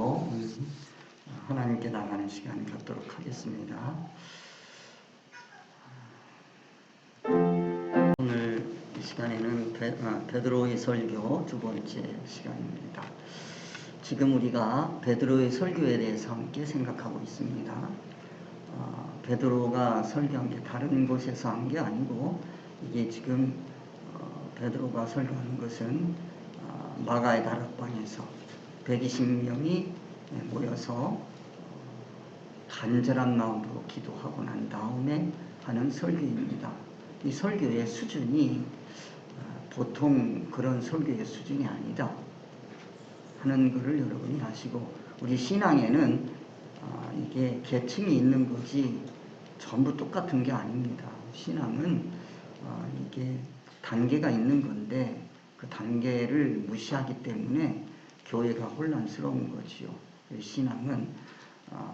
기도하고 하나님께 나가는 시간 갖도록 하겠습니다. 오늘 이 시간에는 베드로의 설교 두 번째 시간입니다. 지금 우리가 베드로의 설교에 대해서 함께 생각하고 있습니다. 베드로가 설교한 게 다른 곳에서 한 게 아니고, 이게 지금 베드로가 설교하는 것은 마가의 다락방에서 120명이 모여서 간절한 마음으로 기도하고 난 다음에 하는 설교입니다. 이 설교의 수준이 보통 그런 설교의 수준이 아니다 하는 것을 여러분이 아시고, 우리 신앙에는 이게 계층이 있는 거지 전부 똑같은 게 아닙니다. 신앙은 이게 단계가 있는 건데, 그 단계를 무시하기 때문에 교회가 혼란스러운 거지요. 신앙은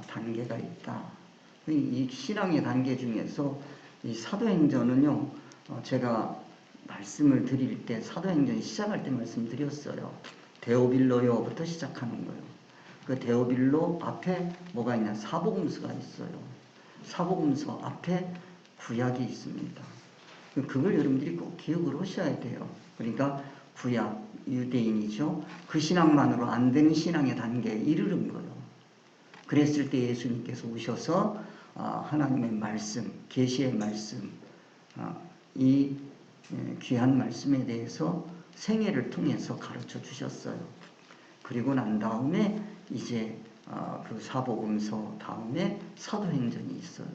단계가 있다. 이 신앙의 단계 중에서 이 사도행전은요, 제가 말씀을 드릴 때 사도행전 시작할 때 말씀드렸어요. 데오빌로요부터 시작하는 거예요. 그 데오빌로 앞에 뭐가 있냐? 사복음서가 있어요. 사복음서 앞에 구약이 있습니다. 그걸 여러분들이 꼭 기억을 하셔야 돼요. 그러니까 구약, 유대인이죠. 그 신앙만으로 안 되는 신앙의 단계에 이르는 거예요. 그랬을 때 예수님께서 오셔서 하나님의 말씀, 계시의 말씀, 이 귀한 말씀에 대해서 생애를 통해서 가르쳐 주셨어요. 그리고 난 다음에 이제 그 사복음서 다음에 사도행전이 있어요.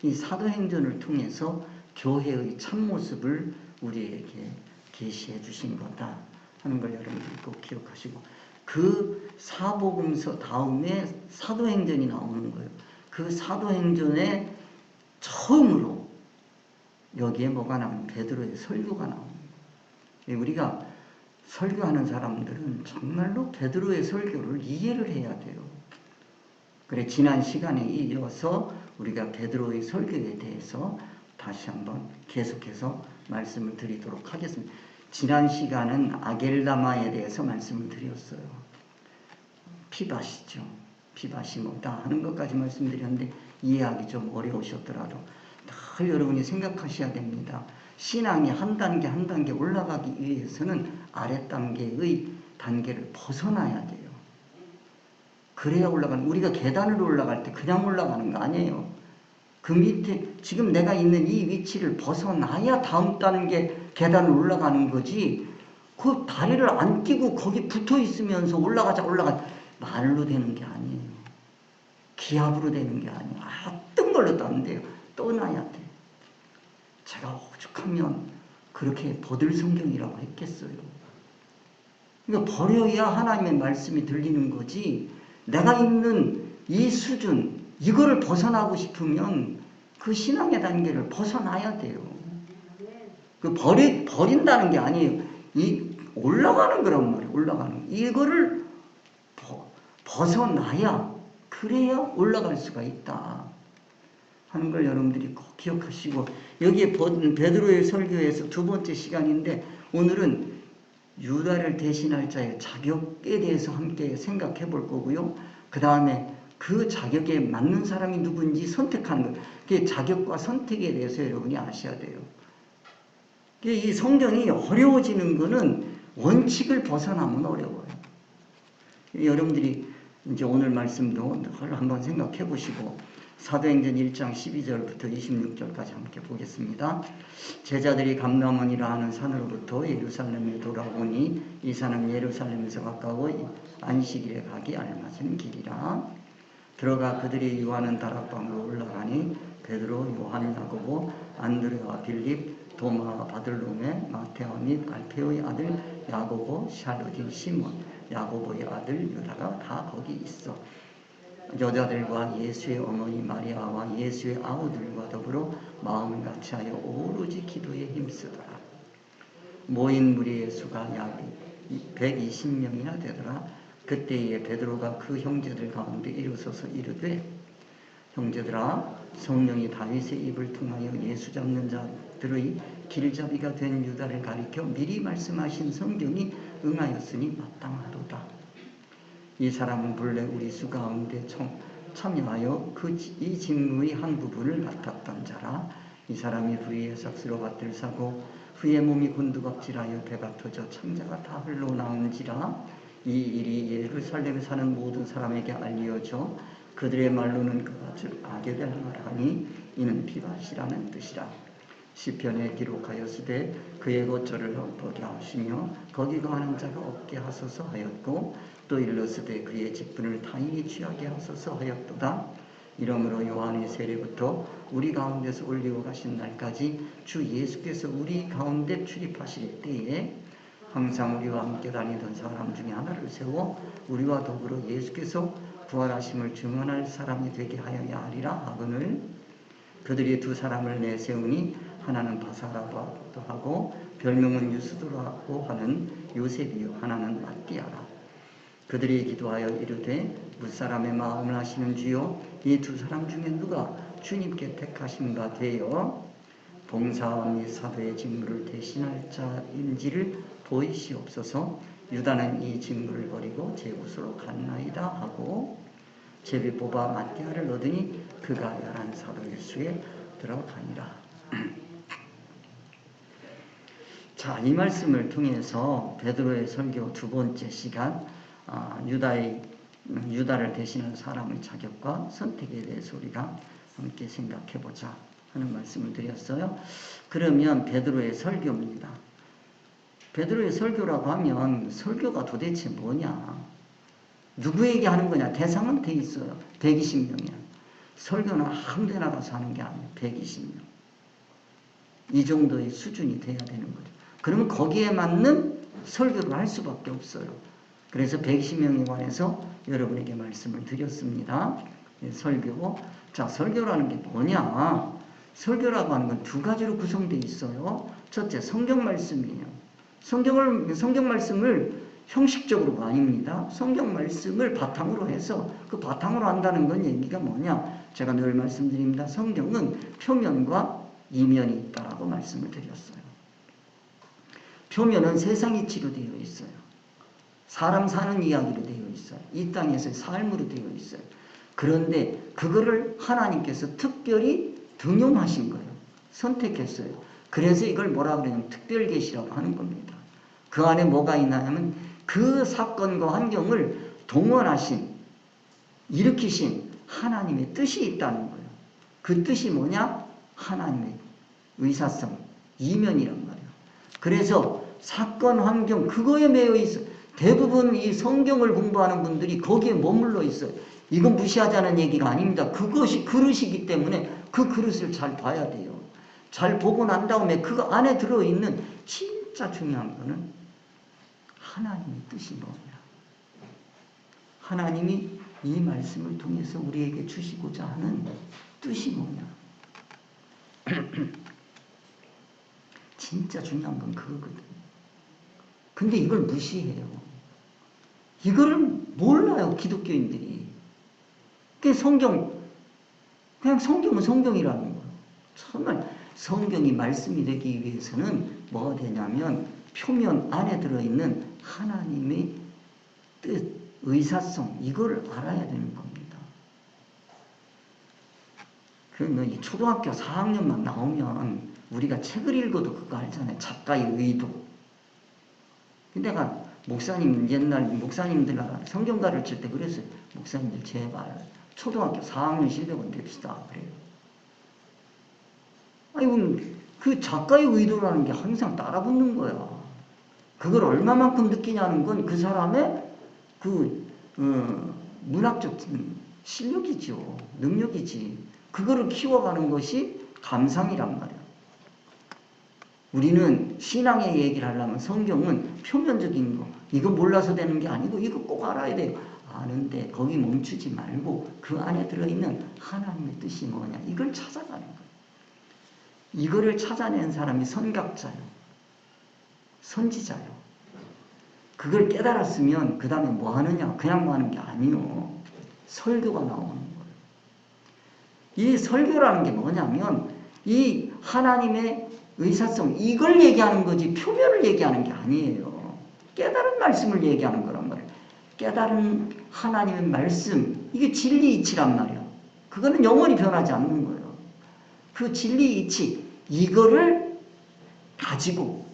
이 사도행전을 통해서 교회의 참모습을 우리에게 계시해 주신 거다 하는 걸 여러분들이 꼭 기억하시고, 그 사복음서 다음에 사도행전이 나오는 거예요. 그 사도행전에 처음으로 여기에 뭐가 나오는, 베드로의 설교가 나오는 거예요. 우리가 설교하는 사람들은 정말로 베드로의 설교를 이해를 해야 돼요. 그래, 지난 시간에 이어서 우리가 베드로의 설교에 대해서 다시 한번 계속해서 말씀을 드리도록 하겠습니다. 지난 시간은 아겔다마에 대해서 말씀을 드렸어요. 피밭이죠. 피밭이 뭐다 하는 것까지 말씀드렸는데, 이해하기 좀 어려우셨더라도 늘 여러분이 생각하셔야 됩니다. 신앙이 한 단계 한 단계 올라가기 위해서는 아랫단계의 단계를 벗어나야 돼요. 그래야 올라가는, 우리가 계단으로 올라갈 때 그냥 올라가는 거 아니에요. 그 밑에 지금 내가 있는 이 위치를 벗어나야 다음 단계 계단을 올라가는 거지, 그 다리를 안 끼고 거기 붙어 있으면서 올라가자 말로 되는 게 아니에요. 기합으로 되는 게 아니에요. 어떤 걸로도 안 돼요. 떠나야 돼. 제가 오죽하면 그렇게 버들성경이라고 했겠어요. 그러니까 버려야 하나님의 말씀이 들리는 거지, 내가 있는 이 수준, 이거를 벗어나고 싶으면 그 신앙의 단계를 벗어나야 돼요. 그 버린다는 게 아니에요. 이 올라가는 거란 말이에요. 올라가는. 이거를 벗어나야, 그래야 올라갈 수가 있다 하는 걸 여러분들이 꼭 기억하시고, 여기에 베드로의 설교에서 두 번째 시간인데, 오늘은 유다를 대신할 자의 자격에 대해서 함께 생각해 볼 거고요. 그 다음에 그 자격에 맞는 사람이 누군지 선택하는 것, 그 자격과 선택에 대해서 여러분이 아셔야 돼요. 이 성경이 어려워지는 것은 원칙을 벗어나면 어려워요. 여러분들이 이제 오늘 말씀도 한번 생각해 보시고, 사도행전 1장 12절부터 26절까지 함께 보겠습니다. 제자들이 감람원이라 하는 산으로부터 예루살렘에 돌아오니, 이 산은 예루살렘에서 가까워 안식일에 가기 알맞은 길이라. 들어가 그들이 유하는 다락방으로 올라가니 베드로, 요한, 야고보, 안드레와 빌립, 도마, 바들로메, 마테오 및 알페오의 아들 야고보, 샬롯인 시몬, 야고보의 아들 유다가 다 거기 있어. 여자들과 예수의 어머니 마리아와 예수의 아우들과 더불어 마음을 같이하여 오로지 기도에 힘쓰더라. 모인 무리의 수가 약 120명이나 되더라. 그때에 베드로가 그 형제들 가운데 일어서서 이르되, 형제들아, 성령이 다윗의 입을 통하여 예수 잡는 자들의 길잡이가 된 유다를 가리켜 미리 말씀하신 성경이 응하였으니 마땅하도다. 이 사람은 본래 우리 수 가운데 참여하여 이 직무의 한 부분을 맡았던 자라. 이 사람이 불의의 삭스로 밭을 사고 후에 몸이 곤두박질하여 배가 터져 창자가 다 흘러나온지라. 이 일이 예루살렘에 사는 모든 사람에게 알려져 그들의 말로는 그가 즉 악에 대한 말하니 이는 비밭이라는 뜻이라. 시편에 기록하였으되 그의 거처를 헛되게 하시며 거기 거하는 자가 없게 하소서 하였고 또 일렀으되 그의 직분을 타인이 취하게 하소서 하였도다. 이러므로 요한의 세례부터 우리 가운데서 올리고 가신 날까지 주 예수께서 우리 가운데 출입하실 때에 항상 우리와 함께 다니던 사람 중에 하나를 세워 우리와 더불어 예수께서 부활하심을 증언할 사람이 되게 하여야 하리라 하거늘. 그들이 두 사람을 내세우니 하나는 바사라도 하고 별명은 유스도라고 하는 요셉이요 하나는 마띠아라. 그들이 기도하여 이르되 무사람의 마음을 아시는 주여 이 두 사람 중에 누가 주님께 택하신 바 되어 봉사와 및 사도의 직무를 대신할 자인지를 보이시옵소서. 유다는 이 직무를 버리고 제 곳으로 갔나이다 하고 제비 뽑아 마띠아를 얻으니 그가 11사도의 수에 들어가니라. 자, 이 말씀을 통해서 베드로의 설교 두 번째 시간, 유다를 대신한 사람의 자격과 선택에 대해서 우리가 함께 생각해보자 하는 말씀을 드렸어요. 그러면 베드로의 설교입니다. 베드로의 설교라고 하면 설교가 도대체 뭐냐? 누구에게 하는 거냐? 대상은 돼 있어요. 120명이야. 설교는 아무 데나 가서 하는 게 아니에요. 120명. 이 정도의 수준이 돼야 되는 거죠. 그러면 거기에 맞는 설교를 할 수밖에 없어요. 그래서 120명에 관해서 여러분에게 말씀을 드렸습니다. 설교. 자, 설교라는 게 뭐냐? 설교라고 하는 건 두 가지로 구성되어 있어요. 첫째, 성경 말씀이에요. 성경 말씀을 형식적으로가 아닙니다. 성경 말씀을 바탕으로 해서 그 바탕으로 한다는 건 얘기가 뭐냐? 제가 늘 말씀드립니다. 성경은 표면과 이면이 있다라고 말씀을 드렸어요. 표면은 세상이 치료되어 있어요. 사람 사는 이야기로 되어 있어요. 이 땅에서의 삶으로 되어 있어요. 그런데 그거를 하나님께서 특별히 등용하신 거예요. 선택했어요. 그래서 이걸 뭐라 그러냐면 특별계시라고 하는 겁니다. 그 안에 뭐가 있나 하면 그 사건과 환경을 동원하신, 일으키신 하나님의 뜻이 있다는 거예요. 그 뜻이 뭐냐? 하나님의 의사성, 이면이란 말이에요. 그래서 사건, 환경, 그거에 매여 있어요. 대부분 이 성경을 공부하는 분들이 거기에 머물러 있어요. 이건 무시하자는 얘기가 아닙니다. 그것이 그릇이기 때문에 그 그릇을 잘 봐야 돼요. 잘 보고 난 다음에 그 안에 들어있는 진짜 중요한 거는 하나님의 뜻이 뭐냐. 하나님이 이 말씀을 통해서 우리에게 주시고자 하는 뜻이 뭐냐. 진짜 중요한 건 그거거든요. 근데 이걸 무시해요. 이거를 몰라요, 기독교인들이. 그냥 성경은 성경이라는 거예요. 정말 성경이 말씀이 되기 위해서는 뭐가 되냐면 표면 안에 들어있는 하나님의 뜻, 의사성, 이걸 알아야 되는 겁니다. 그러면 이 초등학교 4학년만 나오면 우리가 책을 읽어도 그거 알잖아요. 작가의 의도. 근데 내가 옛날 목사님들 성경 가르칠 때 그랬어요. 목사님들 제발 초등학교 4학년 실력은 됩시다. 그래요. 아니, 그 작가의 의도라는 게 항상 따라붙는 거야. 그걸 얼마만큼 느끼냐는 건 그 사람의 문학적 실력이죠. 능력이지. 그거를 키워가는 것이 감상이란 말이야. 우리는 신앙의 얘기를 하려면 성경은 표면적인 거, 이거 몰라서 되는 게 아니고 이거 꼭 알아야 돼요. 아는데 거기 멈추지 말고 그 안에 들어있는 하나님의 뜻이 뭐냐, 이걸 찾아가는 거예요. 이거를 찾아낸 사람이 선각자예요. 선지자예요. 그걸 깨달았으면 그 다음에 뭐 하느냐, 그냥 뭐 하는 게 아니에요. 설교가 나오는 거예요. 이 설교라는 게 뭐냐면 이 하나님의 의사성, 이걸 얘기하는 거지 표면을 얘기하는 게 아니에요. 깨달은 말씀을 얘기하는 거란 말이에요. 깨달은 하나님의 말씀, 이게 진리 이치란 말이야. 그거는 영원히 변하지 않는 거예요. 그 진리 이치, 이거를 가지고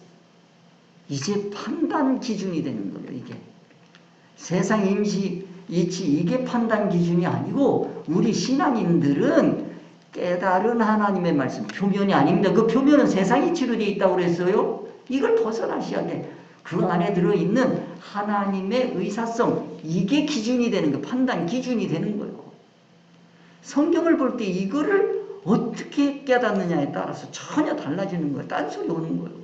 이제 판단 기준이 되는 거예요. 이게 세상 임시 이치, 이게 판단 기준이 아니고 우리 신앙인들은 깨달은 하나님의 말씀, 표면이 아닙니다. 그 표면은 세상 이치로 되어 있다고 그랬어요. 이걸 벗어나셔야 돼. 그 안에 들어있는 하나님의 의사성, 이게 기준이 되는 거예요. 판단 기준이 되는 거예요. 성경을 볼 때 이거를 어떻게 깨닫느냐에 따라서 전혀 달라지는 거예요. 딴소리 오는 거예요.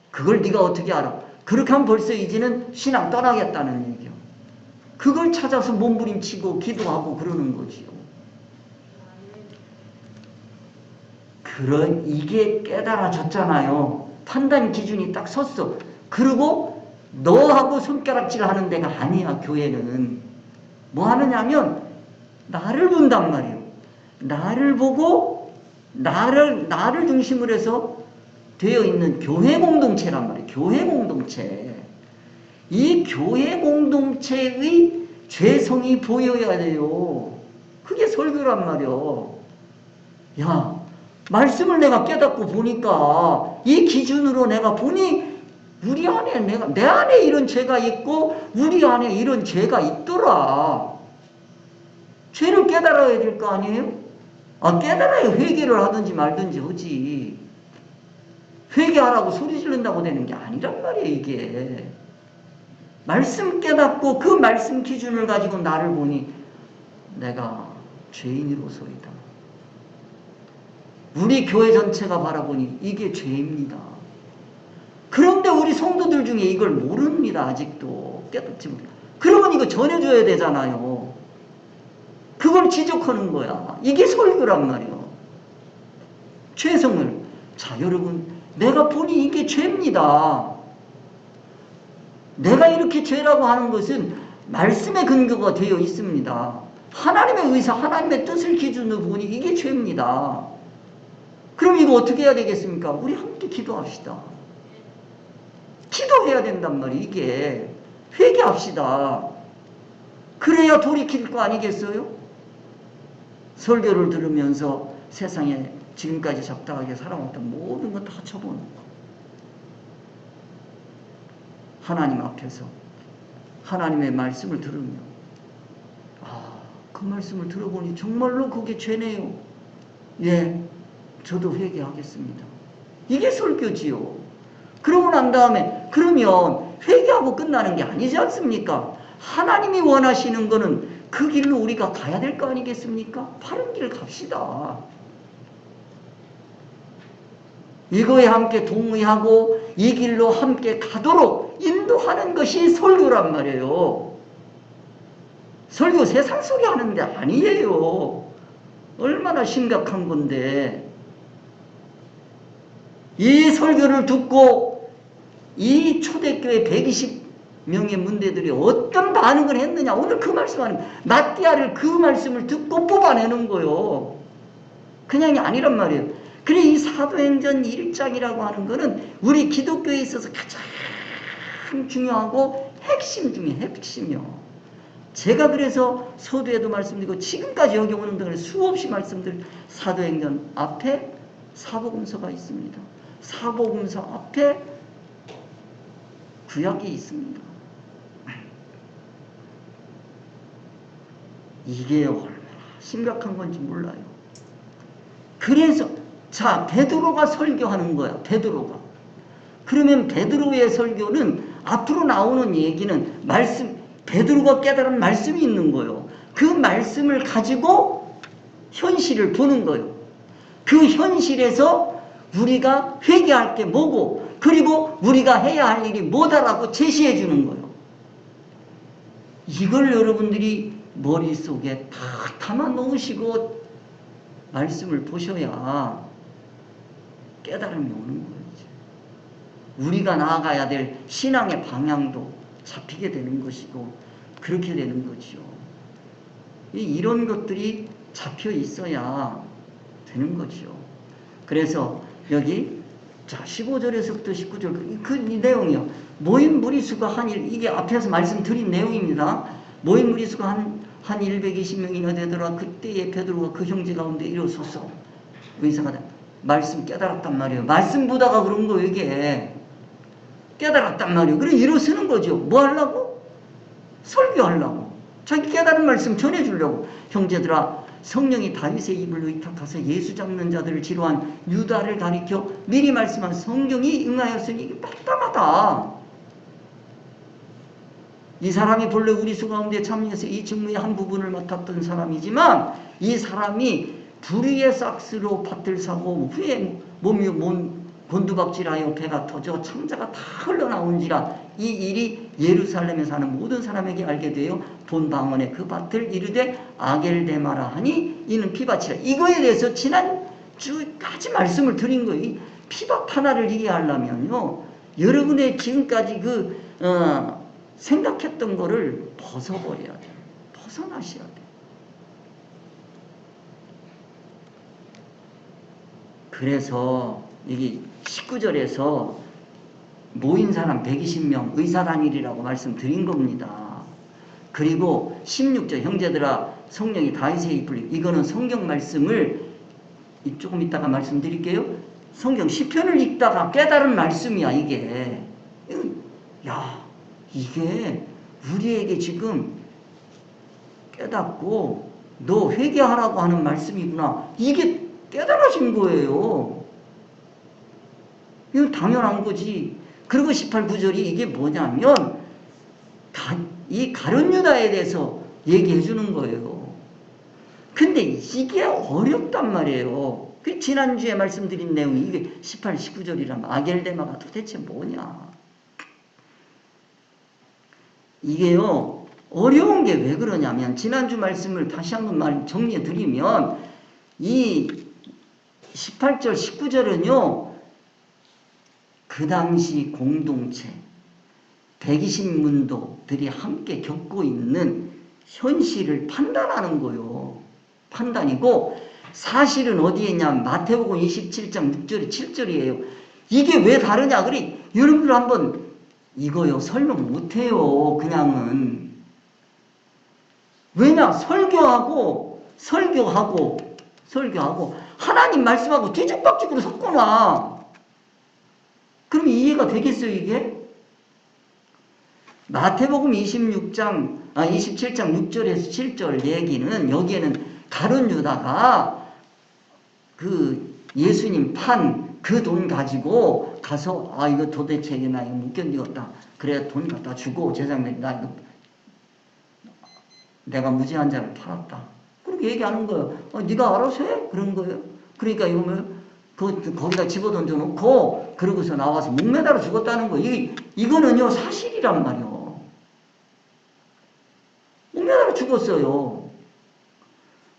그걸 네가 어떻게 알아? 그렇게 하면 벌써 이제는 신앙 떠나겠다는 얘기요. 그걸 찾아서 몸부림치고 기도하고 그러는 거지요. 이게 깨달아졌잖아요. 판단 기준이 딱 섰어. 그리고 너하고 손가락질 하는 데가 아니야. 교회는 뭐 하느냐면 나를 본단 말이에요. 나를 보고 나를 중심으로 해서 되어 있는 교회 공동체란 말이에요. 교회 공동체. 이 교회 공동체의 죄성이 보여야 돼요. 그게 설교란 말이에요. 야, 말씀을 내가 깨닫고 보니까 이 기준으로 내가 보니 우리 안에 내 안에 이런 죄가 있고 우리 안에 이런 죄가 있더라. 죄를 깨달아야 될 거 아니에요? 깨달아야 회개를 하든지 말든지 하지. 회개하라고 소리 지른다고 되는 게 아니란 말이에요, 이게. 말씀 깨닫고 그 말씀 기준을 가지고 나를 보니 내가 죄인으로서이다. 우리 교회 전체가 바라보니 이게 죄입니다. 그런데 우리 성도들 중에 이걸 모릅니다. 아직도 깨닫지 못해. 그러면 이거 전해줘야 되잖아요. 그걸 지적하는 거야. 이게 설교란 말이에요. 죄성을. 자, 여러분, 내가 보니 이게 죄입니다. 내가 이렇게 죄라고 하는 것은 말씀의 근거가 되어 있습니다. 하나님의 의사, 하나님의 뜻을 기준으로 보니 이게 죄입니다. 그럼 이거 어떻게 해야 되겠습니까? 우리 함께 기도합시다. 기도해야 된단 말이에요. 이게 회개합시다. 그래야 돌이킬 거 아니겠어요? 설교를 들으면서 세상에 지금까지 적당하게 살아왔던 모든 것 다 쳐보는 거. 하나님 앞에서 하나님의 말씀을 들으며 그 말씀을 들어보니 정말로 그게 죄네요. 예, 저도 회개하겠습니다. 이게 설교지요. 그러고 난 다음에 그러면 회개하고 끝나는 게 아니지 않습니까? 하나님이 원하시는 거는 그 길로 우리가 가야 될 거 아니겠습니까? 바른 길 갑시다. 이거에 함께 동의하고 이 길로 함께 가도록 인도하는 것이 설교란 말이에요. 설교 세상 속에 하는 게 아니에요. 얼마나 심각한 건데. 이 설교를 듣고 이 초대교회 120명의 문대들이 어떤 반응을 했느냐. 오늘 그 말씀하는 마띠아를 그 말씀을 듣고 뽑아내는 거예요. 그냥이 아니란 말이에요. 그래, 이 사도행전 1장이라고 하는 거는 우리 기독교에 있어서 가장 중요하고 핵심 중에 핵심이요. 제가 그래서 서두에도 말씀드리고 지금까지 여기 오는 동안 수없이 말씀드린 사도행전 앞에 사복음서가 있습니다. 사복음서 앞에 구약이 있습니다. 이게 얼마나 심각한 건지 몰라요. 그래서 자, 베드로가 설교하는 거야. 베드로가. 그러면 베드로의 설교는 앞으로 나오는 얘기는 말씀, 베드로가 깨달은 말씀이 있는 거예요. 그 말씀을 가지고 현실을 보는 거예요. 그 현실에서 우리가 회개할 게 뭐고 그리고 우리가 해야 할 일이 뭐다라고 제시해 주는 거예요. 이걸 여러분들이 머릿속에 다 담아 놓으시고 말씀을 보셔야 깨달음이 오는 거예요. 우리가 나아가야 될 신앙의 방향도 잡히게 되는 것이고 그렇게 되는 거죠. 이런 것들이 잡혀 있어야 되는 거죠. 그래서 여기 자, 15절에서부터 19절 그 내용이요. 모인 무리수가 이게 앞에서 말씀드린 내용입니다. 모인 무리수가 한 120명이나 되더라. 그때에 베드로가 그 형제 가운데 일어서서 의사가 말씀 깨달았단 말이에요. 말씀 보다가 그런 거예요. 이게 깨달았단 말이에요. 그래 일어서는 거죠. 뭐 하려고? 설교하려고. 자기 깨달은 말씀 전해주려고. 형제들아, 성령이 다윗의 입을 의탁하서 예수 잡는 자들을 지로한 유다를 가리켜 미리 말씀한 성경이 응하였으니 이게 마땅하다. 이 사람이 본래 우리 수 가운데 참여해서 이 직무의 한 부분을 맡았던 사람이지만 이 사람이 불의의 삭스로 밭을 사고 후에 몸이 곤두박질하여 배가 터져 창자가 다 흘러나온지라 이 일이 예루살렘에 사는 모든 사람에게 알게 되어 본 방언에 그 밭을 이르되 아겔데마라 하니 이는 피밭이라. 이거에 대해서 지난주까지 말씀을 드린 거예요. 이 피밭 하나를 이해하려면요, 여러분의 지금까지 생각했던 거를 벗어버려야 돼요. 벗어나셔야 돼요. 그래서 여기 19절에서 모인 사람 120명 의사단일이라고 말씀드린 겁니다. 그리고 16절 형제들아 성령이 다윗의 입을, 이거는 성경 말씀을 조금 이따가 말씀드릴게요. 성경 시편을 읽다가 깨달은 말씀이야 이게. 야, 이게 우리에게 지금 깨닫고 너 회개하라고 하는 말씀이구나. 이게 깨달아진 거예요. 이건 당연한 거지. 그리고 18, 9절이 이게 뭐냐면 이 가룟 유다에 대해서 얘기해 주는 거예요. 근데 이게 어렵단 말이에요. 그 지난주에 말씀드린 내용이 이게 18, 19절이라면 아겔데마가 도대체 뭐냐. 이게요, 어려운 게 왜 그러냐면 지난주 말씀을 다시 한번 정리해 드리면 이 18절, 19절은요, 그 당시 공동체 120문도들이 함께 겪고 있는 현실을 판단하는 거예요. 판단이고, 사실은 어디에 있냐면 마태복음 27장 6절이 7절이에요. 이게 왜 다르냐? 그래, 여러분들 한번 이거요 설명 못해요. 그냥은. 왜냐? 설교하고 하나님 말씀하고 뒤죽박죽으로 섞어놔. 그럼 이해가 되겠어요 이게? 마태복음 27장 6절에서 7절 얘기는, 여기에는 가룟 유다가 그 예수님 판 그 돈 가지고 가서 이거 도대체 나 이거 못 견디겠다. 그래 돈 갖다 주고 제자들이 나 이거 내가 무지한 자를 팔았다. 그렇게 얘기하는 거예요. 네가 알아서 해? 그런 거예요. 그러니까 이거는 거기다 집어던져 놓고 그러고서 나와서 목매달아 죽었다는 거예요. 이거는요 사실이란 말이에요. 목매달아 죽었어요.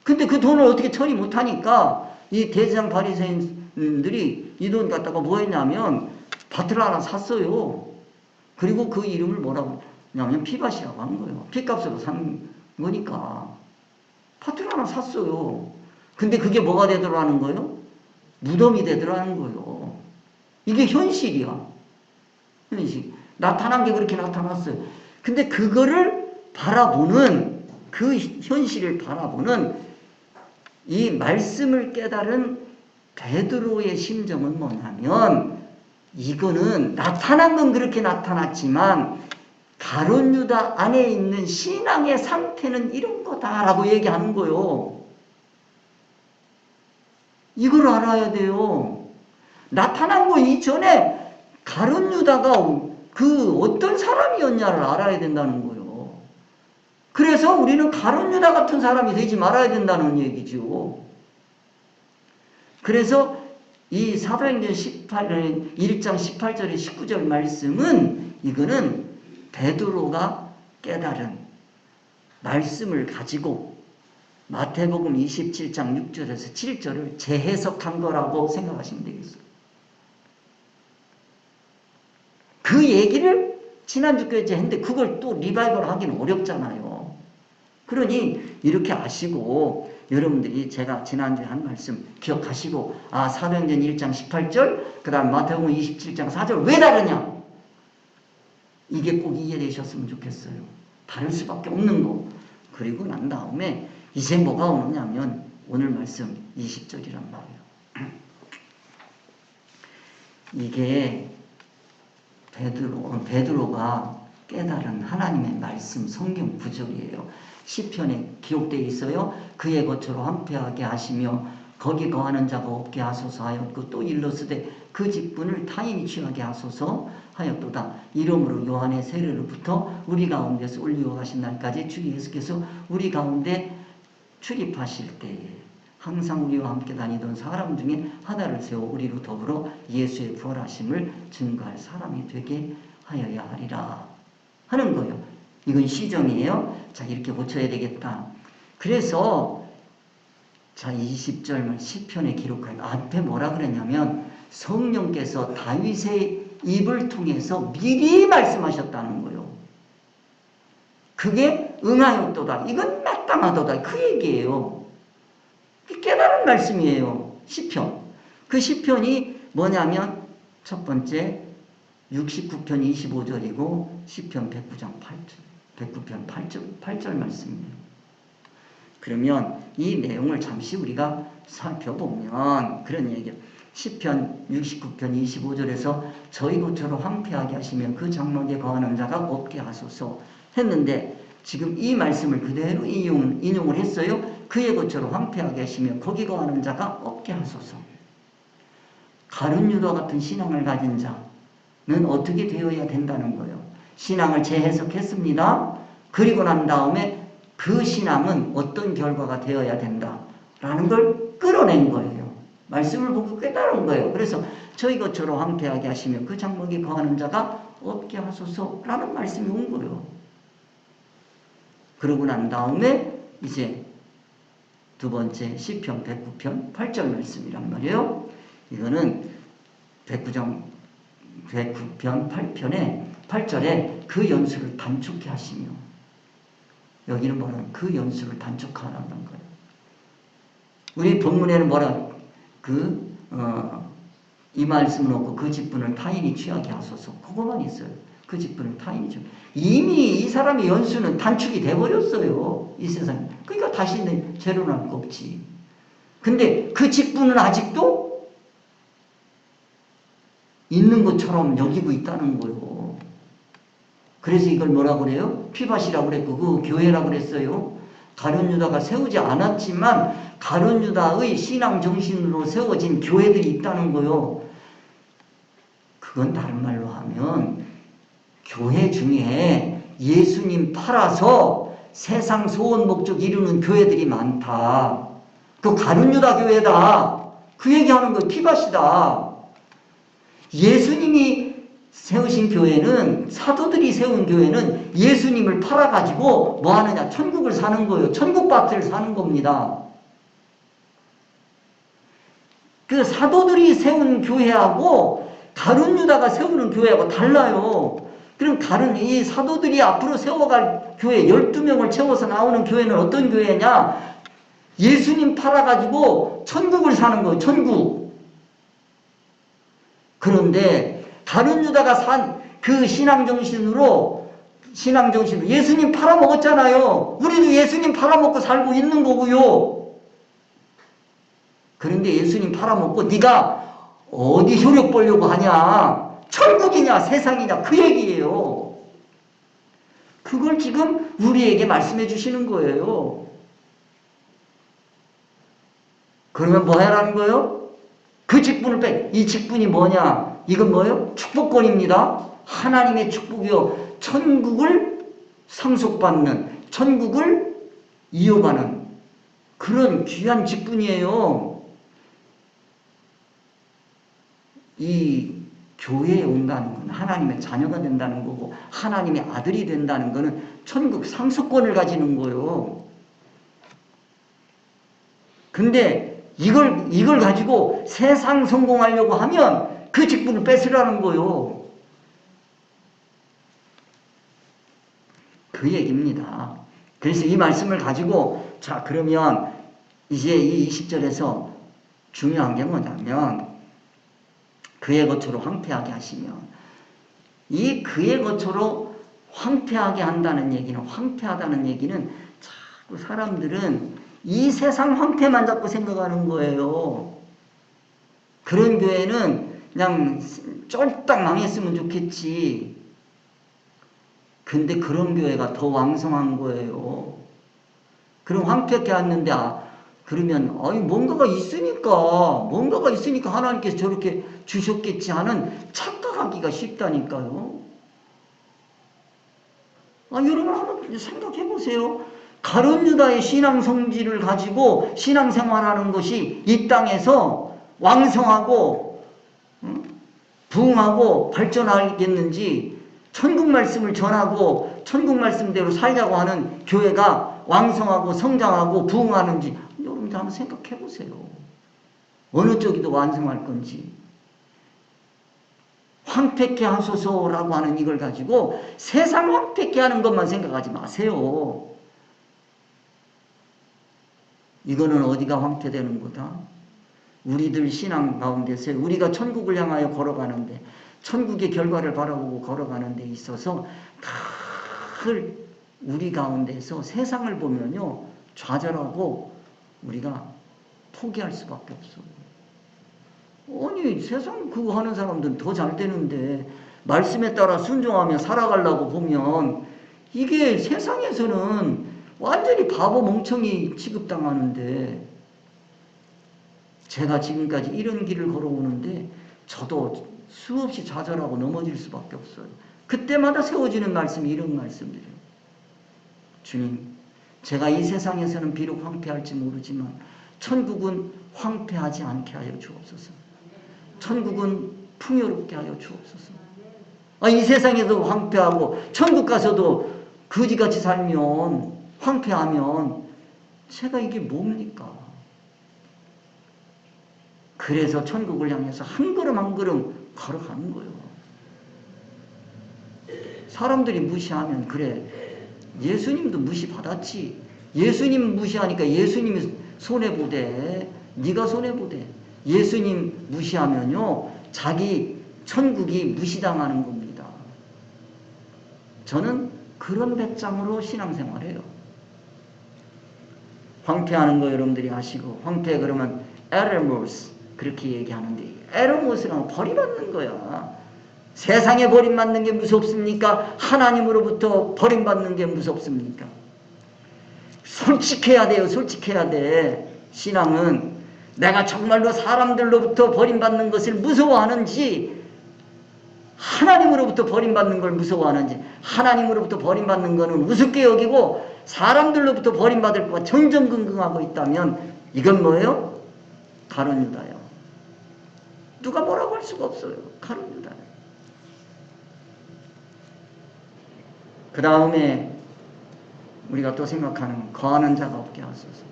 근데 그 돈을 어떻게 처리 못하니까 이 대제사장 바리새인들이 이 돈 갖다가 뭐 했냐면 밭을 하나 샀어요. 그리고 그 이름을 뭐라고 하냐면 피밭이라고 한 거예요. 피값으로 산 거니까 밭을 하나 샀어요. 근데 그게 뭐가 되더라는 거예요? 무덤이 되더라는 거예요. 이게 현실이야. 현실. 나타난 게 그렇게 나타났어요. 근데 그거를 바라보는, 그 현실을 바라보는 이 말씀을 깨달은 베드로의 심정은 뭐냐면, 이거는 나타난 건 그렇게 나타났지만 가룟 유다 안에 있는 신앙의 상태는 이런 거다라고 얘기하는 거예요. 이걸 알아야 돼요. 나타난 거 이전에 가룟 유다가 그 어떤 사람이었냐를 알아야 된다는 거예요. 그래서 우리는 가룟 유다 같은 사람이 되지 말아야 된다는 얘기죠. 그래서 이 사도행전 1장 18절에 19절 말씀은, 이거는 베드로가 깨달은 말씀을 가지고 마태복음 27장 6절에서 7절을 재해석한 거라고 생각하시면 되겠어요. 그 얘기를 지난주까지 했는데 그걸 또 리바이벌 하기는 어렵잖아요. 그러니 이렇게 아시고 여러분들이 제가 지난주에 한 말씀 기억하시고, 사도행전 1장 18절, 그 다음 마태복음 27장 4절 왜 다르냐? 이게 꼭 이해되셨으면 좋겠어요. 다를 수밖에 없는 거. 그리고 난 다음에 이제 뭐가 오느냐면 오늘 말씀 20절이란 말이에요. 이게 베드로가 깨달은 하나님의 말씀 성경 구절이에요. 시편에 기록되어 있어요. 그의 것으로 황폐하게 하시며 거기 거하는 자가 없게 하소서 하였고, 또 일러스되 그 직분을 타인이 취하게 하소서 하였도다. 이러므로 요한의 세례로부터 우리 가운데서 올리고 가신 날까지 주 예수께서 우리 가운데 출입하실 때에 항상 우리와 함께 다니던 사람 중에 하나를 세워 우리로 더불어 예수의 부활하심을 증거할 사람이 되게 하여야 하리라 하는 거예요. 이건 시정이에요. 자, 이렇게 고쳐야 되겠다. 그래서 자, 20절 시편에 기록한 앞에 뭐라 그랬냐면 성령께서 다윗의 입을 통해서 미리 말씀하셨다는 거예요. 그게 응하였도다. 이건 마땅하도다. 그 얘기예요. 깨달은 말씀이에요. 시편. 그 시편이 뭐냐면 첫 번째 69편 25절이고 시편 109장 8절. 109편 8절 말씀이에요. 그러면 이 내용을 잠시 우리가 살펴보면 그런 얘기예요. 시편 69편 25절에서 저희 것처럼 황폐하게 하시면 그 장막에 거하는 자가 없게 하소서 했는데, 지금 이 말씀을 그대로 인용을 했어요. 그의 것처럼 황폐하게 하시며 거기 거하는 자가 없게 하소서. 가룟 유다 같은 신앙을 가진 자는 어떻게 되어야 된다는 거예요. 신앙을 재해석했습니다. 그리고 난 다음에 그 신앙은 어떤 결과가 되어야 된다라는 걸 끌어낸 거예요. 말씀을 보고 깨달은 거예요. 그래서 저희 것처럼 황폐하게 하시며 그 장막에 거하는 자가 없게 하소서라는 말씀이 온 거예요. 그러고 난 다음에 이제 두 번째 시편 109편 8절 말씀이란 말이에요. 이거는 109편 8편에 8절에 그 연수를 단축해 하시며, 여기는 뭐냐면 그 연수를 단축하라는 거예요. 우리 본문에는 뭐라 이 말씀을 놓고 그 직분을 타인이 취하게 하소서, 그거만 있어요. 그 직분을 타인이 취하게. 이미 이 사람의 연수는 단축이 돼버렸어요. 이 세상에. 그러니까 다시는 죄로 날 거 없지. 근데 그 직분은 아직도 있는 것처럼 여기고 있다는 거예요. 그래서 이걸 뭐라고 그래요? 피밭이라고 그랬고 그 교회라고 그랬어요. 가룟 유다가 세우지 않았지만 가룟 유다의 신앙 정신으로 세워진 교회들이 있다는 거예요. 그건 다른 말로 하면 교회 중에 예수님 팔아서 세상 소원 목적 이루는 교회들이 많다. 그 가룟 유다 교회다. 그 얘기하는 거 피밭이다. 예수님이 세우신 교회는, 사도들이 세운 교회는 예수님을 팔아가지고 뭐 하느냐? 천국을 사는 거예요. 천국밭을 사는 겁니다. 그 사도들이 세운 교회하고 가룟 유다가 세우는 교회하고 달라요. 그럼 이 사도들이 앞으로 세워갈 교회 12명을 채워서 나오는 교회는 어떤 교회냐? 예수님 팔아가지고 천국을 사는 거예요. 천국. 그런데 가룟 유다가 산 그 신앙정신으로 예수님 팔아먹었잖아요. 우리도 예수님 팔아먹고 살고 있는 거고요. 그런데 예수님 팔아먹고 네가 어디 효력 보려고 하냐? 천국이냐 세상이냐 그 얘기예요. 그걸 지금 우리에게 말씀해 주시는 거예요. 그러면 뭐 해라는 거예요? 그 직분을 빼. 이 직분이 뭐냐? 이건 뭐예요? 축복권입니다. 하나님의 축복이요. 천국을 상속받는, 천국을 이어가는 그런 귀한 직분이에요. 이 교회에 온다는 건 하나님의 자녀가 된다는 거고, 하나님의 아들이 된다는 거는 천국 상속권을 가지는 거예요. 근데 이걸 가지고 세상 성공하려고 하면 그 직분을 뺏으라는 거예요. 그 얘기입니다. 그래서 이 말씀을 가지고 자 그러면 이제 이 20절에서 중요한 게 뭐냐면 그의 거처로 황폐하게 하시면, 이 그의 거처로 황폐하게 한다는 얘기는, 황폐하다는 얘기는 자꾸 사람들은 이 세상 황폐만 자꾸 생각하는 거예요. 그런 교회는 그냥 쫄딱 망했으면 좋겠지. 근데 그런 교회가 더 왕성한 거예요. 그럼 황폐하게 왔는데, 그러면 뭔가가 있으니까 하나님께서 저렇게 주셨겠지 하는 착각하기가 쉽다니까요. 여러분 한번 생각해 보세요. 가룟 유다의 신앙 성질을 가지고 신앙생활하는 것이 이 땅에서 왕성하고 부흥하고 발전하겠는지, 천국 말씀을 전하고 천국 말씀대로 살자고 하는 교회가 왕성하고 성장하고 부흥하는지 여러분들 한번 생각해 보세요. 어느 쪽이 더 완성할 건지. 황폐케 하소서라고 하는 이걸 가지고 세상 황폐케 하는 것만 생각하지 마세요. 이거는 어디가 황폐되는 거다? 우리들 신앙 가운데서 우리가 천국을 향하여 걸어가는데, 천국의 결과를 바라보고 걸어가는 데 있어서 늘 우리 가운데서 세상을 보면요, 좌절하고 우리가 포기할 수밖에 없어. 아니 세상 그거 하는 사람들은 더 잘 되는데, 말씀에 따라 순종하며 살아가려고 보면 이게 세상에서는 완전히 바보 멍청이 취급당하는데, 제가 지금까지 이런 길을 걸어오는데 저도 수없이 좌절하고 넘어질 수밖에 없어요. 그때마다 세워지는 말씀이 이런 말씀들이에요. 주님, 제가 이 세상에서는 비록 황폐할지 모르지만 천국은 황폐하지 않게 하여 주옵소서. 천국은 풍요롭게 하여 주옵소서. 이 세상에도 황폐하고 천국 가서도 거지같이 살면, 황폐하면 제가 이게 뭡니까? 그래서 천국을 향해서 한 걸음 한 걸음 걸어가는 거예요. 사람들이 무시하면, 그래, 예수님도 무시받았지. 예수님 무시하니까 예수님이 손해보대. 네가 손해보대. 예수님 무시하면요, 자기 천국이 무시당하는 겁니다. 저는 그런 배짱으로 신앙생활해요. 황폐하는 거 여러분들이 아시고, 황폐 그러면 에르모스 그렇게 얘기하는데, 에르모스는 버림받는 거야. 세상에 버림받는 게 무섭습니까? 하나님으로부터 버림받는 게 무섭습니까? 솔직해야 돼요. 솔직해야 돼. 신앙은 내가 정말로 사람들로부터 버림받는 것을 무서워하는지, 하나님으로부터 버림받는 걸 무서워하는지. 하나님으로부터 버림받는 거는 우습게 여기고 사람들로부터 버림받을 거가 전전긍긍하고 있다면 이건 뭐예요? 가룟 유다예요. 누가 뭐라고 할 수가 없어요. 가룟 유다예요. 그 다음에 우리가 또 생각하는, 거하는 자가 없게 하소서.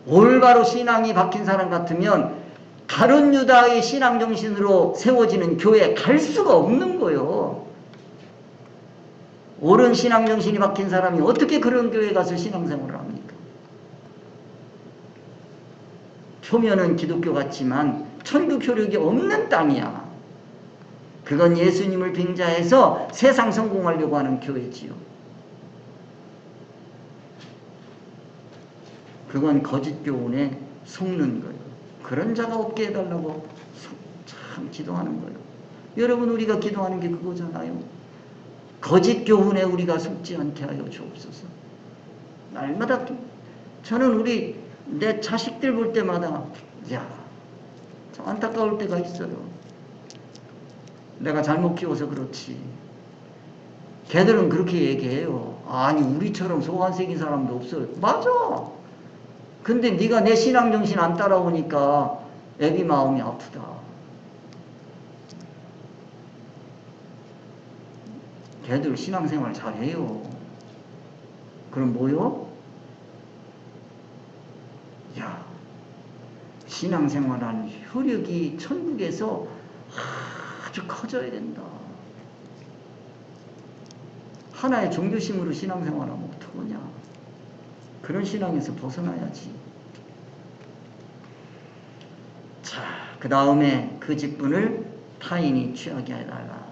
올바로 신앙이 박힌 사람 같으면 가룟 유다의 신앙 정신으로 세워지는 교회에 갈 수가 없는 거예요. 옳은 신앙 정신이 박힌 사람이 어떻게 그런 교회에 가서 신앙생활을 합니까? 표면은 기독교 같지만 천국 효력이 없는 땅이야. 그건 예수님을 빙자해서 세상 성공하려고 하는 교회지요. 그건 거짓 교훈에 속는 거예요. 그런 자가 없게 해달라고 참 기도하는 거예요. 여러분, 우리가 기도하는 게 그거잖아요. 거짓 교훈에 우리가 속지 않게 하여 주옵소서. 날마다 저는 내 자식들 볼 때마다 참 안타까울 때가 있어요. 내가 잘못 키워서 그렇지. 걔들은 그렇게 얘기해요. 아니 우리처럼 소관생긴 사람도 없어요. 맞아. 근데 네가 내 신앙 정신 안 따라오니까 애비 마음이 아프다. 걔들 신앙생활 잘해요. 그럼 뭐요? 신앙생활하는 효력이 천국에서 아주 커져야 된다. 하나의 종교심으로 신앙생활하면 어떡하냐. 그런 신앙에서 벗어나야지. 자, 그 다음에 그 직분을 타인이 취하게 해달라.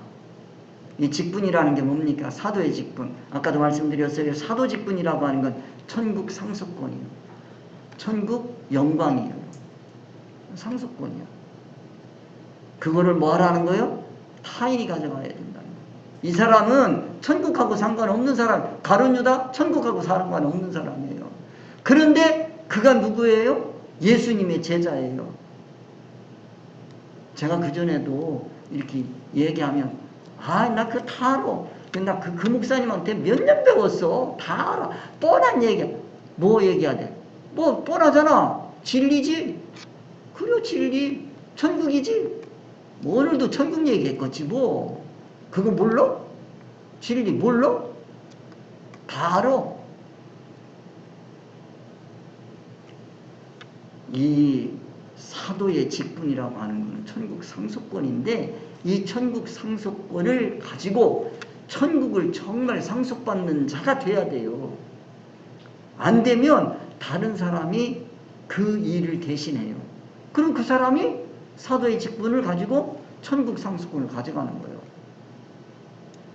이 직분이라는 게 뭡니까? 사도의 직분. 아까도 말씀드렸어요. 사도 직분이라고 하는 건 천국 상속권이에요. 천국 영광이에요. 상속권이에요. 그거를 뭐 하라는 거예요? 타인이 가져가야 된다는 거예요. 이 사람은 천국하고 상관없는 사람, 가룟 유다 천국하고 상관없는 사람이에요. 그런데 그가 누구예요? 예수님의 제자예요. 제가 그전에도 이렇게 얘기하면 나 그거 다 알아. 나 그 목사님한테 몇 년 배웠어. 다 알아. 뻔한 얘기야. 뭐 얘기해야 돼? 뭐 뻔하잖아. 진리지. 그래 진리. 천국이지. 뭐 오늘도 천국 얘기했겠지 뭐. 그거 몰라? 진리 몰라? 다 알아. 이 사도의 직분이라고 하는 것은 천국 상속권인데 이 천국 상속권을 가지고 천국을 정말 상속받는 자가 돼야 돼요. 안 되면 다른 사람이 그 일을 대신해요. 그럼 그 사람이 사도의 직분을 가지고 천국 상속권을 가져가는 거예요.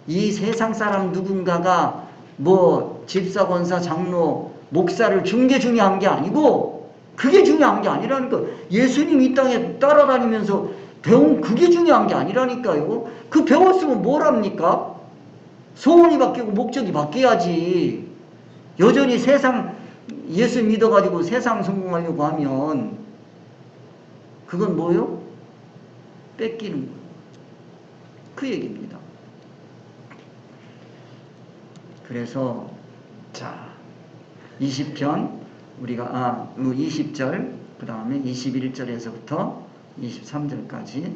이 세상 사람 누군가가 뭐 집사, 권사, 장로, 목사를 준 게 중요한 게 아니고 그게 중요한 게 아니라는 거. 예수님 이 땅에 따라다니면서 배운 그게 중요한 게 아니라니까요. 그 배웠으면 뭘 합니까? 소원이 바뀌고 목적이 바뀌어야지. 여전히 세상 예수 믿어가지고 세상 성공하려고 하면 그건 뭐요? 뺏기는 거예요. 그 얘기입니다. 그래서 자 20편 우리가 20절 그 다음에 21절에서부터 23절까지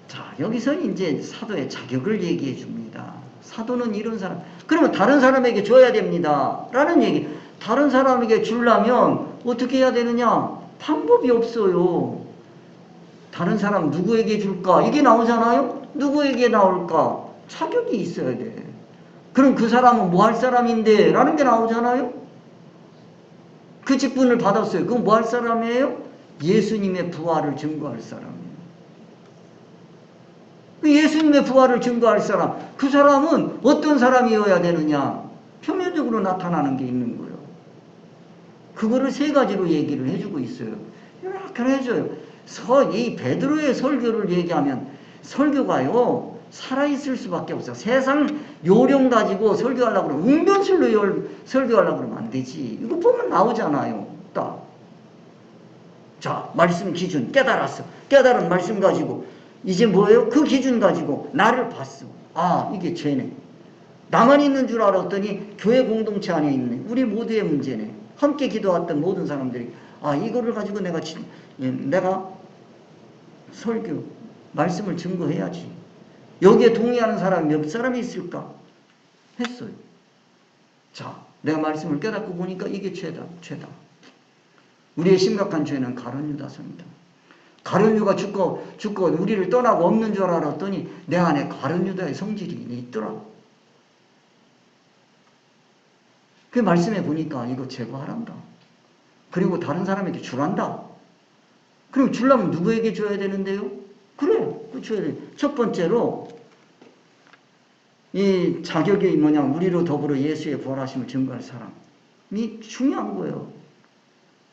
자 여기서 이제 사도의 자격을 얘기해 줍니다. 사도는 이런 사람. 그러면 다른 사람에게 줘야 됩니다. 라는 얘기. 다른 사람에게 주려면 어떻게 해야 되느냐? 방법이 없어요. 다른 사람 누구에게 줄까? 이게 나오잖아요. 누구에게 나올까? 자격이 있어야 돼. 그럼 그 사람은 뭐 할 사람인데? 라는 게 나오잖아요. 그 직분을 받았어요. 그건 뭐 할 사람이에요? 예수님의 부활을 증거할 사람이에요. 예수님의 부활을 증거할 사람. 그 사람은 어떤 사람이어야 되느냐? 표면적으로 나타나는 게 있는 거예요. 그거를 세 가지로 얘기를 해주고 있어요. 이렇게 해줘요. 이 베드로의 설교를 얘기하면 설교가요. 살아있을 수밖에 없어. 세상 요령 가지고 설교하려고 그러면 웅변술로 설교하려고 그러면 안 되지. 이거 보면 나오잖아요. 딱. 자, 말씀 기준 깨달았어. 깨달은 말씀 가지고 이제 뭐예요? 그 기준 가지고 나를 봤어. 이게 죄네. 나만 있는 줄 알았더니 교회 공동체 안에 있네. 우리 모두의 문제네. 함께 기도했던 모든 사람들이 이거를 가지고 내가 설교 말씀을 증거해야지. 여기에 동의하는 사람이 몇 사람이 있을까? 했어요. 자, 내가 말씀을 깨닫고 보니까 이게 죄다. 우리의 심각한 죄는 가룟 유다서입니다. 가룟 유다가 죽고 우리를 떠나고 없는 줄 알았더니 내 안에 가룟 유다의 성질이 있더라. 그 말씀해 보니까 이거 제거하란다. 그리고 다른 사람에게 주란다. 그럼 주려면 누구에게 줘야 되는데요? 그래, 그 줘야 돼. 첫 번째로 이 자격이 뭐냐? 우리로 더불어 예수의 부활하심을 증거할 사람이 중요한 거예요.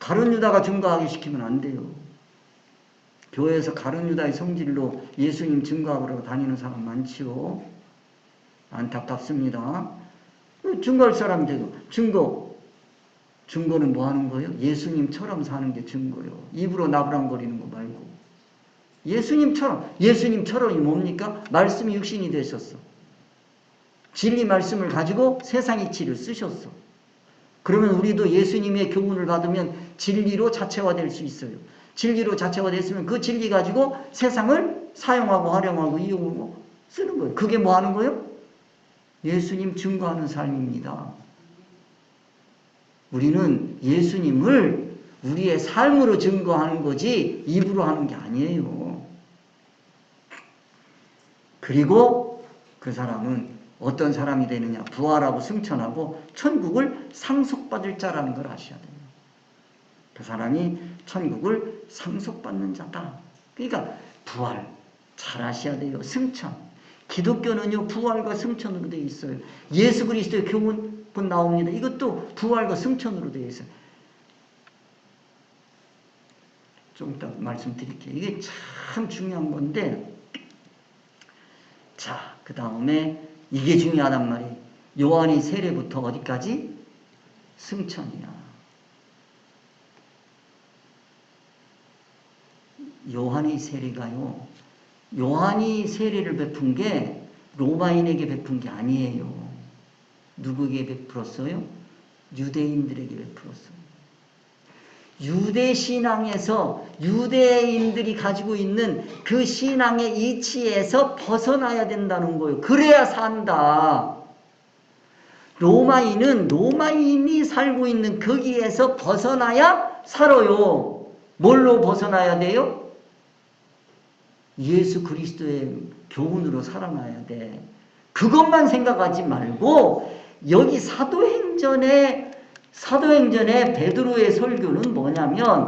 가룟 유다가 증거하게 시키면 안 돼요. 교회에서 가룟 유다의 성질로 예수님 증거하러 다니는 사람 많지요. 안타깝습니다. 증거할 사람이 되고 증거는 뭐 하는 거예요? 예수님처럼 사는 게 증거예요. 입으로 나부랑거리는 거 말고 예수님처럼이 뭡니까? 말씀이 육신이 되셨어. 진리 말씀을 가지고 세상 이치를 쓰셨어. 그러면 우리도 예수님의 교훈을 받으면 진리로 자체화될 수 있어요. 진리로 자체화됐으면 그 진리 가지고 세상을 사용하고 활용하고 이용하고 쓰는 거예요. 그게 뭐 하는 거예요? 예수님 증거하는 삶입니다. 우리는 예수님을 우리의 삶으로 증거하는 거지 입으로 하는 게 아니에요. 그리고 그 사람은 어떤 사람이 되느냐? 부활하고 승천하고 천국을 상속받을 자라는 걸 아셔야 돼요. 그 사람이 천국을 상속받는 자다. 그러니까 부활 잘 아셔야 돼요. 승천. 기독교는요, 부활과 승천으로 되어 있어요. 예수 그리스도의 교훈 곧 나옵니다. 이것도 부활과 승천으로 되어 있어요. 좀 이따 말씀드릴게요. 이게 참 중요한 건데, 자, 그 다음에 이게 중요하단 말이에요. 요한의 세례부터 어디까지? 승천이야. 요한의 세례가요, 요한이 세례를 베푼 게 로마인에게 베푼 게 아니에요. 누구에게 베풀었어요? 유대인들에게 베풀었어요. 유대 신앙에서 유대인들이 가지고 있는 그 신앙의 이치에서 벗어나야 된다는 거예요. 그래야 산다. 로마인은 로마인이 살고 있는 거기에서 벗어나야 살아요. 뭘로 벗어나야 돼요? 예수 그리스도의 교훈으로 살아나야 돼. 그것만 생각하지 말고 여기 사도행전에 베드로의 설교는 뭐냐면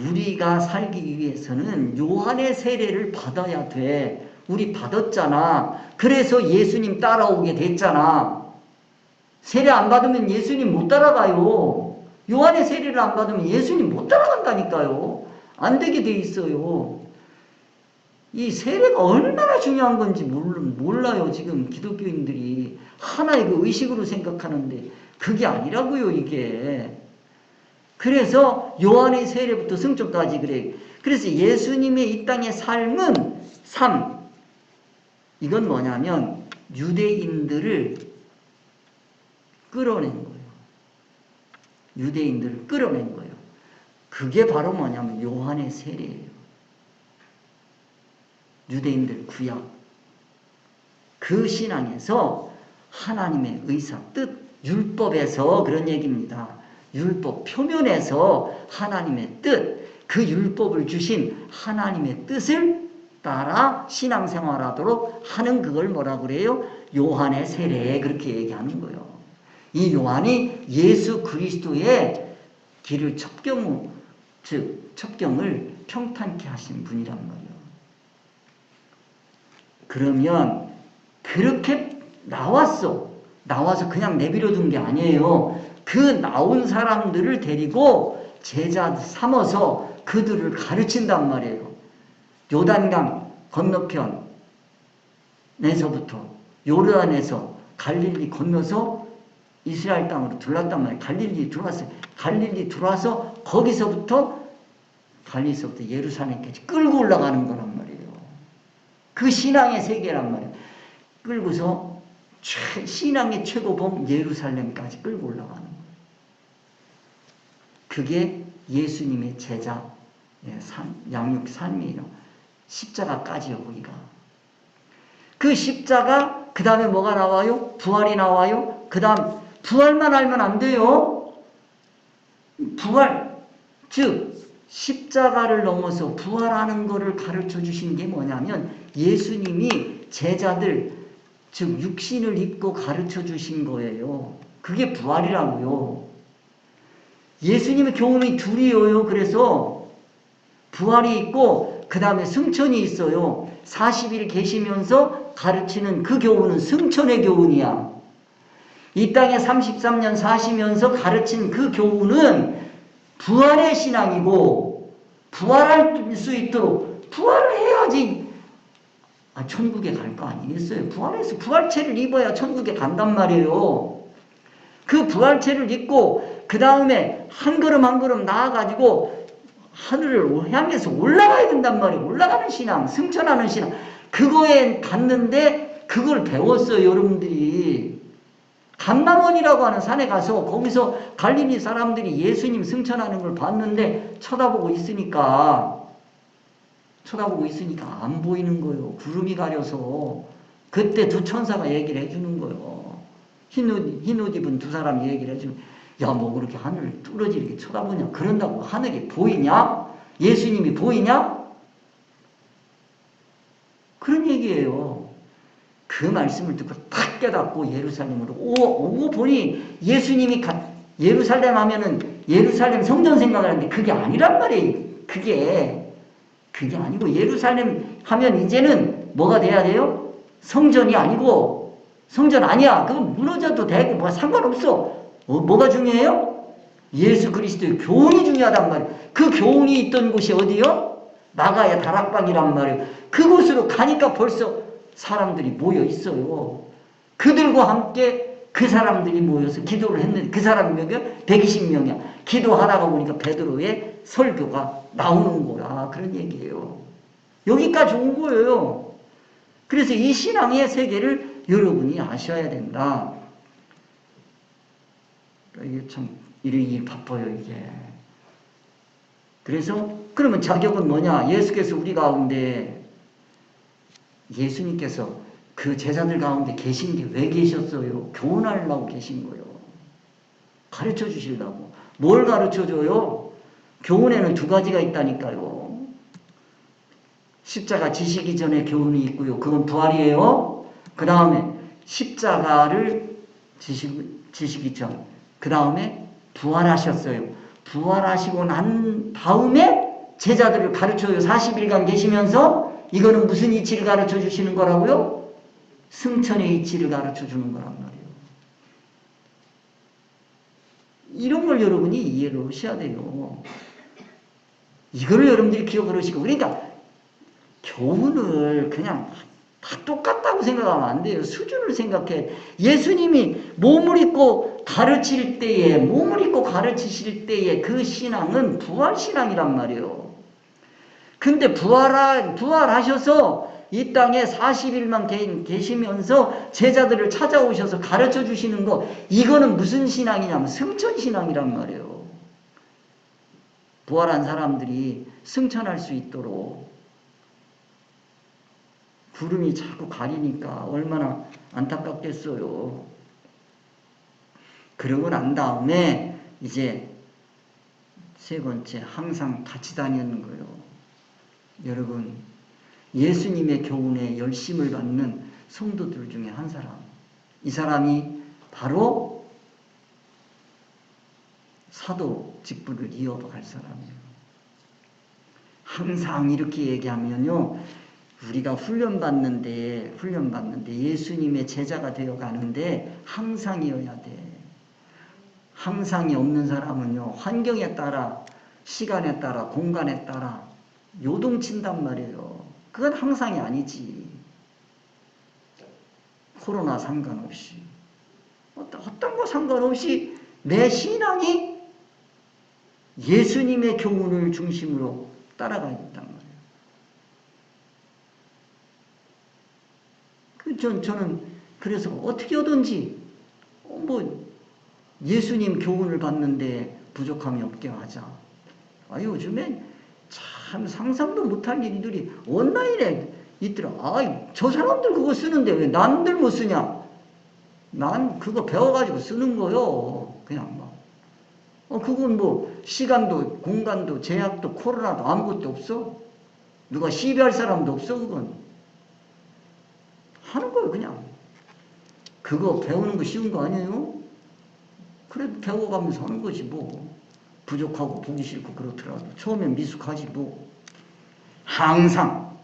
우리가 살기 위해서는 요한의 세례를 받아야 돼. 우리 받았잖아. 그래서 예수님 따라오게 됐잖아. 세례 안 받으면 예수님 못 따라가요. 요한의 세례를 안 받으면 예수님 못 따라간다니까요. 안 되게 돼 있어요. 이 세례가 얼마나 중요한 건지 몰라요. 지금 기독교인들이 하나의 그 의식으로 생각하는데 그게 아니라고요, 이게. 그래서 요한의 세례부터 승천까지 그래요. 그래서 예수님의 이 땅의 삶은 이건 뭐냐면 유대인들을 끌어낸 거예요. 유대인들을 끌어낸 거예요. 그게 바로 뭐냐면 요한의 세례예요. 유대인들 구약. 그 신앙에서 하나님의 의사, 뜻, 율법에서 그런 얘기입니다. 율법 표면에서 하나님의 뜻, 그 율법을 주신 하나님의 뜻을 따라 신앙생활하도록 하는 그걸 뭐라 그래요? 요한의 세례, 그렇게 얘기하는 거예요. 이 요한이 예수 그리스도의 길을 첩경을 평탄케 하신 분이란 말이에요. 그러면 그렇게 나와서 그냥 내버려 둔 게 아니에요. 그 나온 사람들을 데리고 제자 삼아서 그들을 가르친단 말이에요. 요단강 건너편에서부터 요르단에서 갈릴리 건너서 이스라엘 땅으로 들어왔단 말이에요. 갈릴리 들어왔어요. 갈릴리 들어와서 거기서부터 예루살렘까지 끌고 올라가는 거란 말이에요. 그 신앙의 세계란 말이에요. 끌고서 신앙의 최고봉 예루살렘까지 끌고 올라가는 거예요. 그게 예수님의 제자 양육 삶이에요. 십자가까지요, 거기가. 그 십자가, 그 다음에 뭐가 나와요? 부활이 나와요. 그 다음 부활만 알면 안 돼요. 부활, 즉 십자가를 넘어서 부활하는 것을 가르쳐 주신 게 뭐냐면 예수님이 제자들, 즉 육신을 입고 가르쳐 주신 거예요. 그게 부활이라고요. 예수님의 교훈이 둘이에요. 그래서 부활이 있고 그 다음에 승천이 있어요. 40일 계시면서 가르치는 그 교훈은 승천의 교훈이야. 이 땅에 33년 사시면서 가르친 그 교훈은 부활의 신앙이고, 부활할 수 있도록 부활을 해야지 천국에 갈 거 아니겠어요? 부활해서 부활체를 입어야 천국에 간단 말이에요. 그 부활체를 입고 그 다음에 한 걸음 한 걸음 나아가지고 하늘을 향해서 올라가야 된단 말이에요. 올라가는 신앙, 승천하는 신앙. 그거에 갔는데 그걸 배웠어요, 여러분들이. 감람원이라고 하는 산에 가서 거기서 갈릴리 사람들이 예수님 승천하는 걸 봤는데 쳐다보고 있으니까 안 보이는 거예요. 구름이 가려서. 그때 두 천사가 얘기를 해주는 거예요. 흰옷 입은 두 사람이 얘기를 해주는 거예요. 야, 뭐 그렇게 하늘을 뚫어지게 쳐다보냐? 그런다고 하늘이 보이냐? 예수님이 보이냐? 그런 얘기예요. 그 말씀을 듣고 탁 깨닫고 예루살렘으로 오고 보니 예수님이 예루살렘 하면은 예루살렘 성전 생각을 하는데 그게 아니란 말이에요. 그게 아니고 예루살렘 하면 이제는 뭐가 돼야 돼요? 성전이 아니고 성전 아니야. 그건 무너져도 되고 뭐 상관없어. 뭐가 중요해요? 예수 그리스도의 교훈이 중요하단 말이에요. 그 교훈이 있던 곳이 어디요? 마가의 다락방이란 말이에요. 그곳으로 가니까 벌써 사람들이 모여 있어요. 그들과 함께 그 사람들이 모여서 기도를 했는데 그 사람 몇이야? 120명이야. 기도하다가 보니까 베드로의 설교가 나오는 거야. 그런 얘기예요. 여기까지 온 거예요. 그래서 이 신앙의 세계를 여러분이 아셔야 된다. 이게 참 일이 바빠요, 이게. 그래서 그러면 자격은 뭐냐? 예수께서 우리 가운데 예수님께서 그 제자들 가운데 계신 게 왜 계셨어요? 교훈하려고 계신 거예요. 가르쳐 주시려고. 뭘 가르쳐 줘요? 교훈에는 두 가지가 있다니까요. 십자가 지시기 전에 교훈이 있고요. 그건 부활이에요. 그 다음에 십자가를 지시기 전. 그 다음에 부활하셨어요. 부활하시고 난 다음에 제자들을 가르쳐요. 40일간 계시면서 이거는 무슨 이치를 가르쳐 주시는 거라고요? 승천의 이치를 가르쳐 주는 거란 말이에요. 이런 걸 여러분이 이해를 하셔야 돼요. 이거를 여러분들이 기억을 하시고. 그러니까 교훈을 그냥 다 똑같다고 생각하면 안 돼요. 수준을 생각해. 예수님이 몸을 입고 가르치실 때에 그 신앙은 부활신앙이란 말이에요. 근데 부활하셔서 이 땅에 40일만 계시면서 제자들을 찾아오셔서 가르쳐 주시는 거, 이거는 무슨 신앙이냐면 승천신앙이란 말이에요. 부활한 사람들이 승천할 수 있도록. 구름이 자꾸 가리니까 얼마나 안타깝겠어요. 그러고 난 다음에 이제 세 번째, 항상 같이 다니는 거예요. 여러분, 예수님의 교훈에 열심을 받는 성도들 중에 한 사람. 이 사람이 바로 사도 직분을 이어갈 사람이에요. 항상 이렇게 얘기하면요. 우리가 훈련받는데 예수님의 제자가 되어 가는데 항상이어야 돼. 항상이 없는 사람은요. 환경에 따라, 시간에 따라, 공간에 따라 요동친단 말이에요. 그건 항상이 아니지. 코로나 상관없이. 어떤 거 상관없이 내 신앙이 예수님의 교훈을 중심으로 따라가야 된단 말이에요. 저는 그래서 어떻게 하든지 예수님 교훈을 받는데 부족함이 없게 하자. 요즘엔 참 상상도 못할 일들이 온라인에 있더라. 저 사람들 그거 쓰는데 왜 남들 못 쓰냐? 난 그거 배워가지고 쓰는 거요. 그냥 그건 시간도 공간도 제약도 코로나도 아무것도 없어. 누가 시비할 사람도 없어. 그건 하는 거예요. 그냥 그거 배우는 거 쉬운 거 아니에요? 그래도 배워가면서 하는 거지 뭐. 부족하고 보기 싫고 그렇더라도 처음엔 미숙하지 뭐. 항상.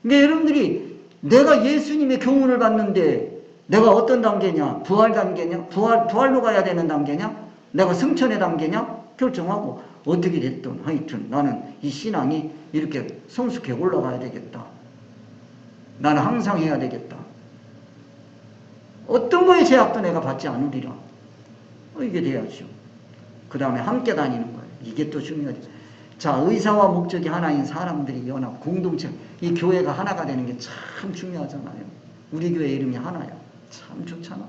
근데 여러분들이 내가 예수님의 교훈을 받는데 내가 어떤 단계냐? 부활 단계냐? 부활로 가야 되는 단계냐? 내가 승천의 단계냐? 결정하고 어떻게 됐든 하여튼 나는 이 신앙이 이렇게 성숙해 올라가야 되겠다. 나는 항상 해야 되겠다. 어떤 거에 제약도 내가 받지 않으리라. 이게 돼야죠. 그 다음에 함께 다니는 거예요. 이게 또 중요하죠. 자, 의사와 목적이 하나인 사람들이 연합, 공동체. 이 교회가 하나가 되는 게 참 중요하잖아요. 우리 교회 이름이 하나야. 참 좋잖아.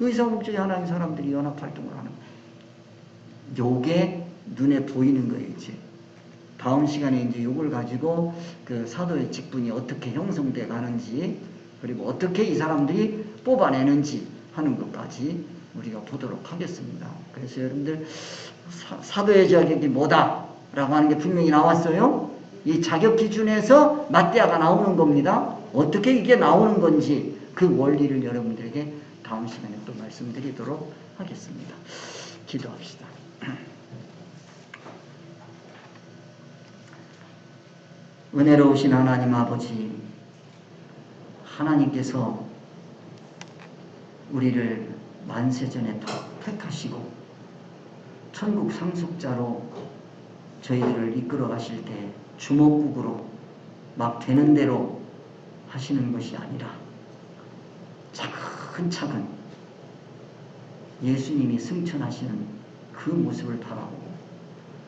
의사와 목적이 하나인 사람들이 연합 활동을 하는 거예요. 요게 눈에 보이는 거예요, 이제. 다음 시간에 이제 요걸 가지고 그 사도의 직분이 어떻게 형성돼 가는지, 그리고 어떻게 이 사람들이 뽑아내는지 하는 것까지 우리가 보도록 하겠습니다. 그래서 여러분들 사도의 자격이 뭐다라고 하는 게 분명히 나왔어요. 이 자격 기준에서 맞대아가 나오는 겁니다. 어떻게 이게 나오는 건지 그 원리를 여러분들에게 다음 시간에 또 말씀드리도록 하겠습니다. 기도합시다. 은혜로우신 하나님 아버지, 하나님께서 우리를 만세전에 택하시고 천국 상속자로 저희들을 이끌어 가실 때 주먹국으로 막 되는 대로 하시는 것이 아니라 차근차근 예수님이 승천하시는 그 모습을 바라보고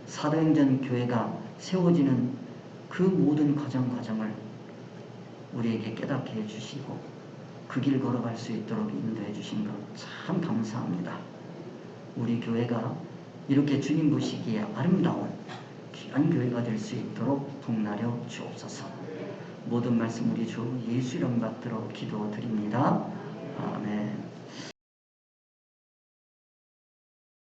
사도행전 교회가 세워지는 그 모든 과정을 우리에게 깨닫게 해주시고 그 길 걸어갈 수 있도록 인도해 주신 것 참 감사합니다. 우리 교회가 이렇게 주님 보시기에 아름다운 귀한 교회가 될 수 있도록 복나려 주옵소서. 모든 말씀 우리 주 예수 이름 받들어 기도드립니다. 아멘.